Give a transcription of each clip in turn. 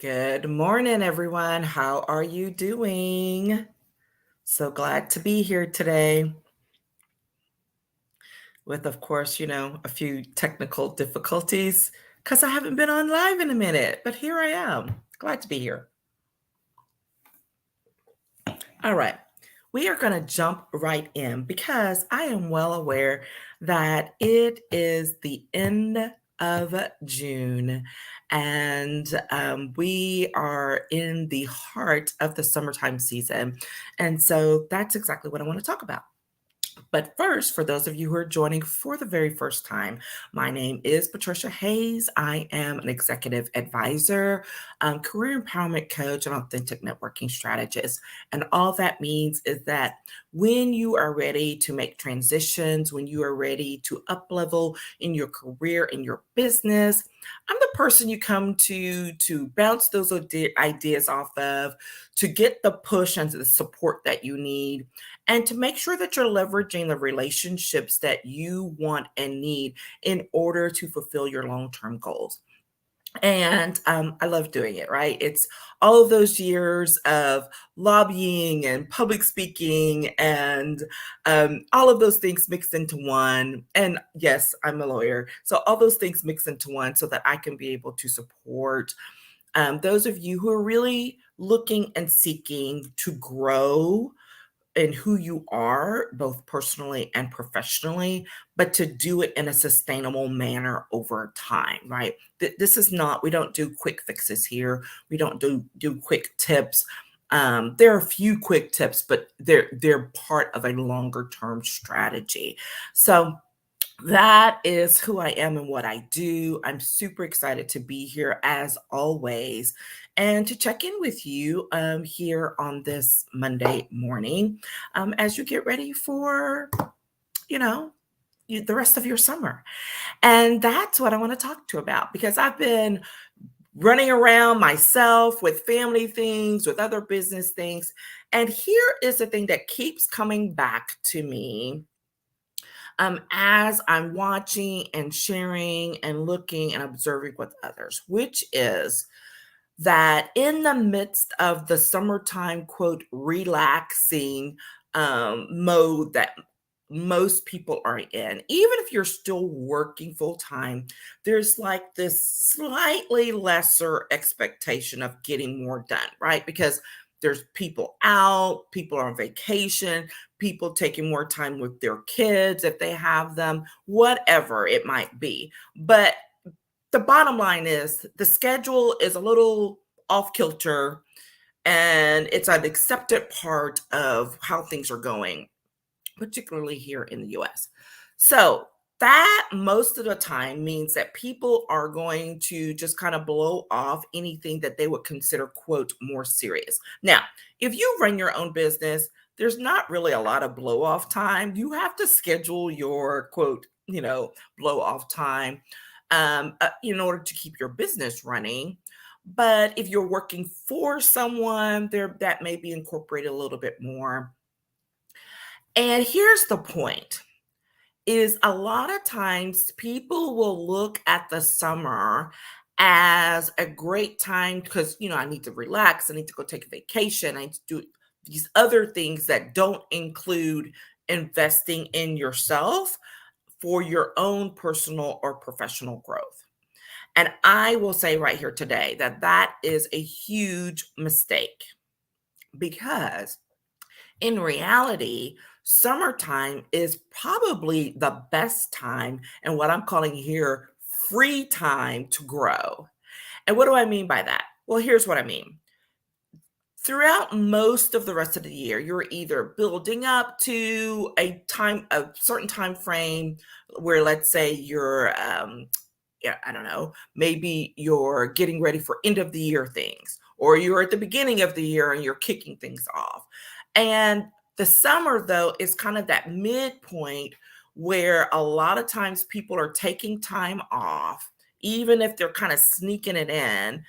Good morning, everyone. How are you doing? So glad to be here today with, of course, a few technical difficulties because I haven't been on live in a minute, but here I am. Glad to be here. All right. We are going to jump right in because I am well aware that it is the end of June and we are in the heart of the summertime season. And so that's exactly what I want to talk about. But first, for those of you who are joining for the very first time, my name is Patricia Hayes. I am an executive advisor, career empowerment coach, and authentic networking strategist. And all that means is that when you are ready to make transitions, when you are ready to up level in your career, in your business, I'm the person you come to bounce those ideas off of, to get the push and the support that you need and to make sure that you're leveraging the relationships that you want and need in order to fulfill your long-term goals. And I love doing it, right? It's all of those years of lobbying and public speaking and all of those things mixed into one. And yes, I'm a lawyer. So all those things mixed into one so that I can be able to support those of you who are really looking and seeking to grow in who you are, both personally and professionally, but to do it in a sustainable manner over time, right? This is not, we don't do quick fixes here. We don't do quick tips. There are a few quick tips, but they're part of a longer term strategy. So that is who I am and what I do. I'm super excited to be here as always and to check in with you here on this Monday morning as you get ready for, you know, the rest of your summer. And that's what I want to talk to about because I've been running around myself with family things, with other business things. And here is the thing that keeps coming back to me as I'm watching and sharing and looking and observing with others, which is that in the midst of the summertime, quote, relaxing mode that most people are in, even if you're still working full time, there's like this slightly lesser expectation of getting more done, right? Because there's people out, people are on vacation, people taking more time with their kids if they have them, whatever it might be. But the bottom line is the schedule is a little off kilter and it's an accepted part of how things are going, particularly here in the US. So that most of the time means that people are going to just kind of blow off anything that they would consider, quote, more serious. Now, if you run your own business, there's not really a lot of blow off time. You have to schedule your, quote, blow off time in order to keep your business running. But if you're working for someone, there that may be incorporated a little bit more. And here's the point is a lot of times people will look at the summer as a great time because I need to relax, I need to go take a vacation, I need to do these other things that don't include investing in yourself for your own personal or professional growth. And I will say right here today that that is a huge mistake because in reality, summertime is probably the best time and what I'm calling here free time to grow. And what do I mean by that? Well, here's what I mean. Throughout most of the rest of the year, you're either building up to a certain time frame where, let's say, you're yeah, I don't know, maybe you're getting ready for end of the year things, or you're at the beginning of the year and you're kicking things off. And the summer, though, is kind of that midpoint where a lot of times people are taking time off, even if they're kind of sneaking it in,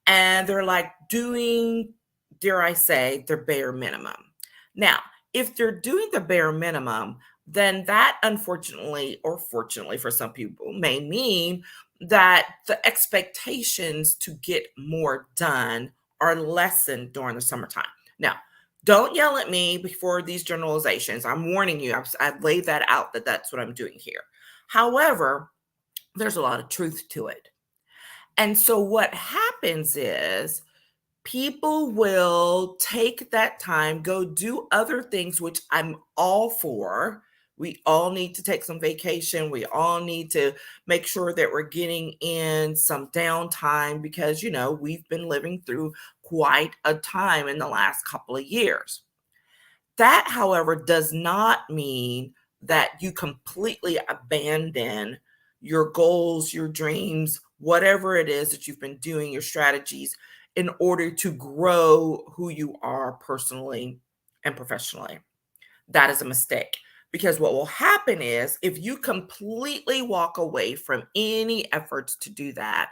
and they're like doing, dare I say, their bare minimum. Now, if they're doing the bare minimum, then that unfortunately, or fortunately for some people, may mean that the expectations to get more done are lessened during the summertime. Now, don't yell at me before these generalizations. I'm warning you. I've laid that out that that's what I'm doing here. However, there's a lot of truth to it. And so what happens is people will take that time, go do other things, which I'm all for. We all need to take some vacation. We all need to make sure that we're getting in some downtime because, we've been living through quite a time in the last couple of years. That, however, does not mean that you completely abandon your goals, your dreams, whatever it is that you've been doing, your strategies in order to grow who you are personally and professionally. That is a mistake because what will happen is if you completely walk away from any efforts to do that,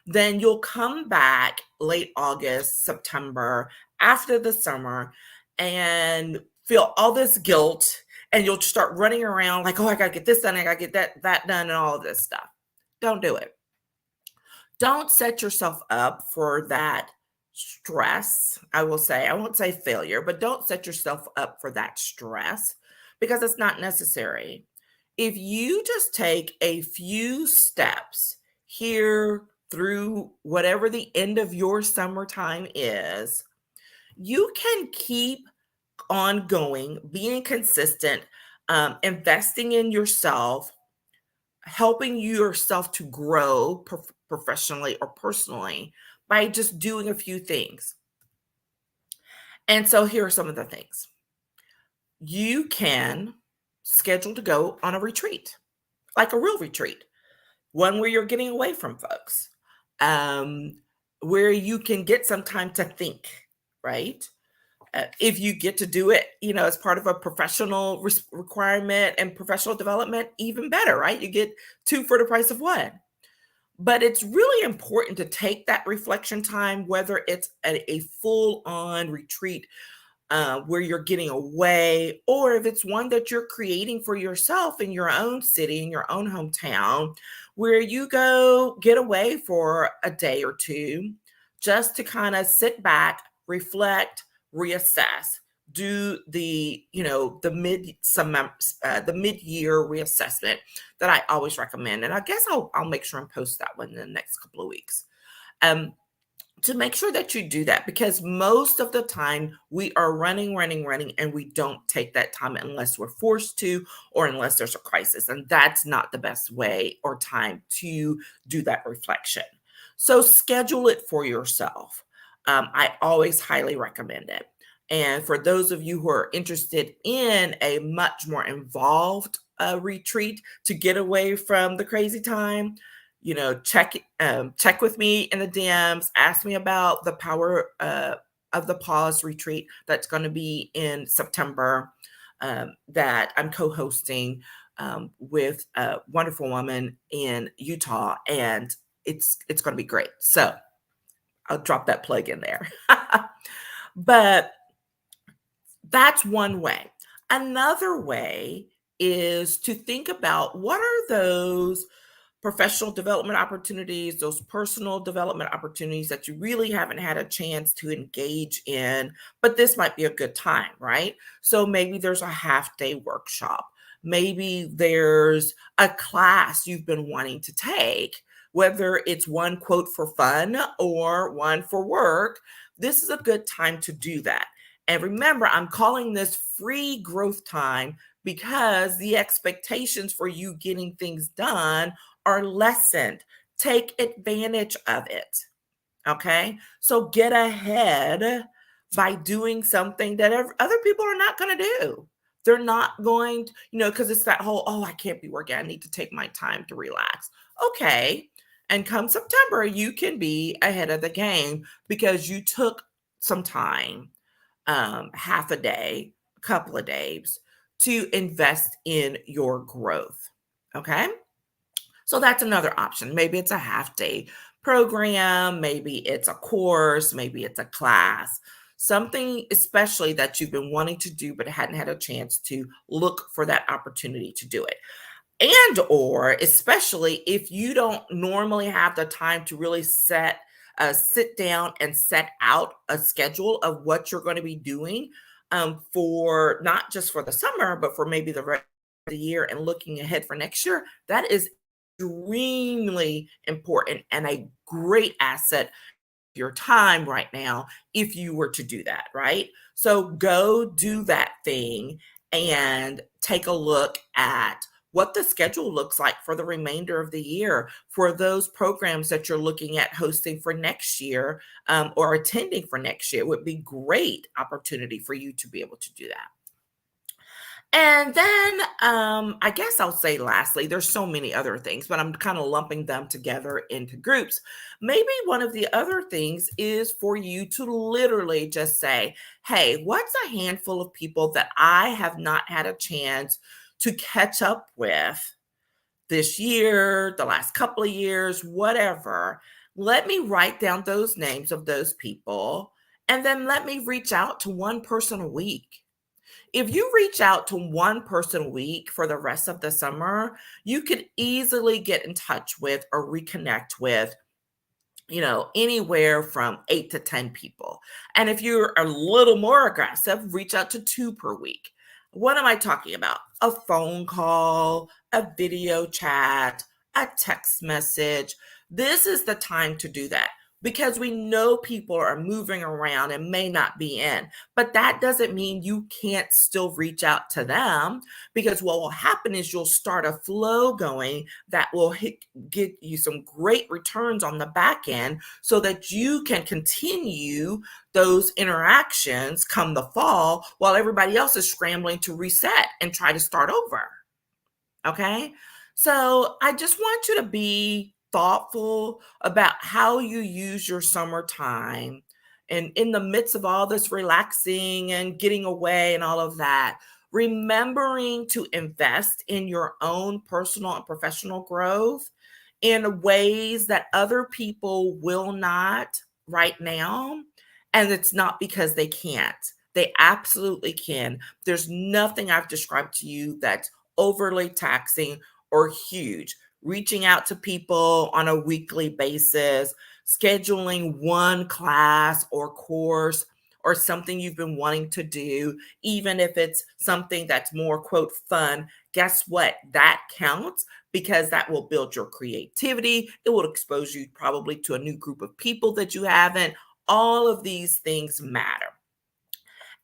then you'll come back late August, September, after the summer, and feel all this guilt, and you'll start running around like, oh, I gotta get this done, I gotta get that done, and all of this stuff. Don't do it. Don't set yourself up for that stress. I will say, I won't say failure, but don't set yourself up for that stress because it's not necessary. If you just take a few steps here through whatever the end of your summertime is, you can keep on going, being consistent, investing in yourself, helping yourself to grow professionally or personally by just doing a few things. And so here are some of the things. You can schedule to go on a retreat, like a real retreat, one where you're getting away from folks, where you can get some time to think, right? If you get to do it, as part of a professional requirement and professional development, even better, right? You get two for the price of one. But it's really important to take that reflection time, whether it's a full-on retreat where you're getting away, or if it's one that you're creating for yourself in your own city, in your own hometown, where you go get away for a day or two just to kind of sit back, reflect, reassess, do the mid-year reassessment that I always recommend. And I guess I'll make sure and post that one in the next couple of weeks. To make sure that you do that, because most of the time we are running, and we don't take that time unless we're forced to or unless there's a crisis. And that's not the best way or time to do that reflection. So schedule it for yourself. I always highly recommend it. And for those of you who are interested in a much more involved retreat to get away from the crazy time, check with me in the DMs. Ask me about the Power of the Pause retreat that's going to be in September that I'm co-hosting with a wonderful woman in Utah, and it's going to be great. So I'll drop that plug in there. But that's one way. Another way is to think about what are those professional development opportunities, those personal development opportunities that you really haven't had a chance to engage in, but this might be a good time, right? So maybe there's a half-day workshop. Maybe there's a class you've been wanting to take, whether it's one quote for fun or one for work. This is a good time to do that. And remember, I'm calling this free growth time because the expectations for you getting things done are lessened. Take advantage of it. Okay. So get ahead by doing something that other people are not going to do. They're not going to, because it's that whole, oh, I can't be working. I need to take my time to relax. Okay. And come September, you can be ahead of the game because you took some time, half a day, a couple of days to invest in your growth. Okay. So that's another option. Maybe it's a half day program. Maybe it's a course. Maybe it's a class, something especially that you've been wanting to do, but hadn't had a chance to look for that opportunity to do it. And or especially if you don't normally have the time to really sit down and set out a schedule of what you're going to be doing, for not just for the summer, but for maybe the rest of the year and looking ahead for next year, that is extremely important and a great asset of your time right now if you were to do that, right? So go do that thing and take a look at what the schedule looks like for the remainder of the year for those programs that you're looking at hosting for next year, or attending for next year. It would be great opportunity for you to be able to do that. And then, I guess I'll say lastly, there's so many other things, but I'm kind of lumping them together into groups. Maybe one of the other things is for you to literally just say, hey, what's a handful of people that I have not had a chance to catch up with this year, the last couple of years, whatever? Let me write down those names of those people, and then let me reach out to one person a week. If you reach out to one person a week for the rest of the summer, you could easily get in touch with or reconnect with, anywhere from 8 to 10 people. And if you're a little more aggressive, reach out to 2 per week. What am I talking about? A phone call, a video chat, a text message. This is the time to do that because we know people are moving around and may not be in. But that doesn't mean you can't still reach out to them, because what will happen is you'll start a flow going that will get you some great returns on the back end so that you can continue those interactions come the fall while everybody else is scrambling to reset and try to start over. Okay. So I just want you to be thoughtful about how you use your summertime. And in the midst of all this relaxing and getting away and all of that, remembering to invest in your own personal and professional growth in ways that other people will not right now. And it's not because they can't. They absolutely can. There's nothing I've described to you that's overly taxing or huge. Reaching out to people on a weekly basis, scheduling one class or course or something you've been wanting to do, even if it's something that's more, quote, fun, guess what? That counts because that will build your creativity. It will expose you probably to a new group of people that you haven't. All of these things matter.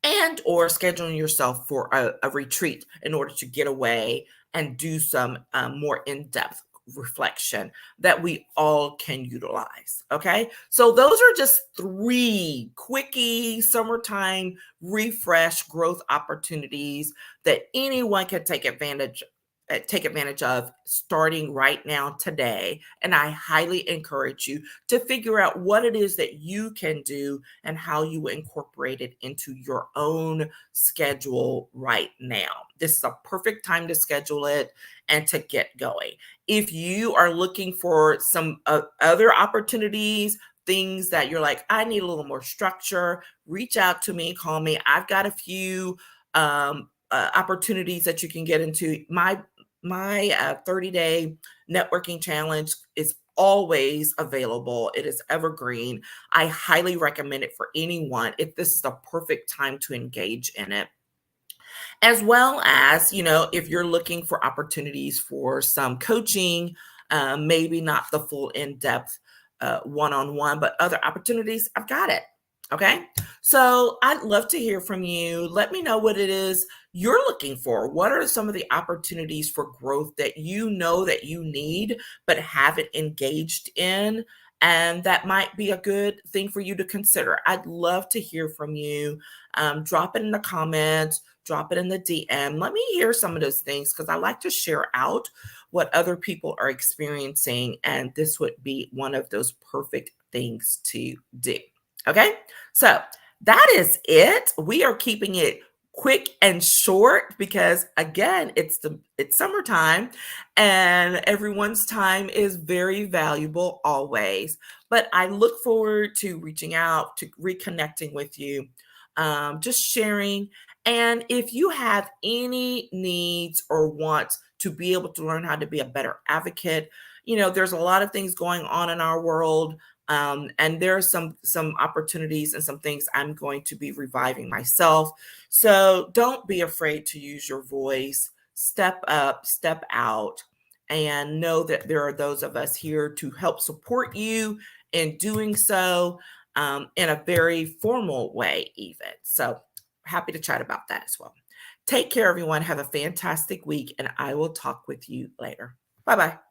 And or scheduling yourself for a retreat in order to get away and do some more in-depth reflection that we all can utilize. Okay, so those are just three quickie summertime refresh growth opportunities that anyone can take advantage of starting right now today. And I highly encourage you to figure out what it is that you can do and how you incorporate it into your own schedule right now. This is a perfect time to schedule it and to get going. If you are looking for some other opportunities, things that you're like, I need a little more structure, reach out to me, call me. I've got a few opportunities that you can get into. My 30-day networking challenge is always available. It is evergreen. I highly recommend it for anyone if this is the perfect time to engage in it. As well as, if you're looking for opportunities for some coaching, maybe not the full in-depth one-on-one, but other opportunities, I've got it. Okay. So I'd love to hear from you. Let me know what it is you're looking for. What are some of the opportunities for growth that you know that you need, but haven't engaged in? And that might be a good thing for you to consider. I'd love to hear from you. Drop it in the comments, drop it in the DM. Let me hear some of those things because I like to share out what other people are experiencing. And this would be one of those perfect things to do. Okay, so that is it. We are keeping it quick and short because again, it's summertime and everyone's time is very valuable always. But I look forward to reaching out, to reconnecting with you, just sharing And if you have any needs or wants to be able to learn how to be a better advocate, there's a lot of things going on in our world. And there are some opportunities and some things I'm going to be reviving myself. So don't be afraid to use your voice. Step up, step out, and know that there are those of us here to help support you in doing so, in a very formal way, even. So happy to chat about that as well. Take care, everyone. Have a fantastic week, and I will talk with you later. Bye bye.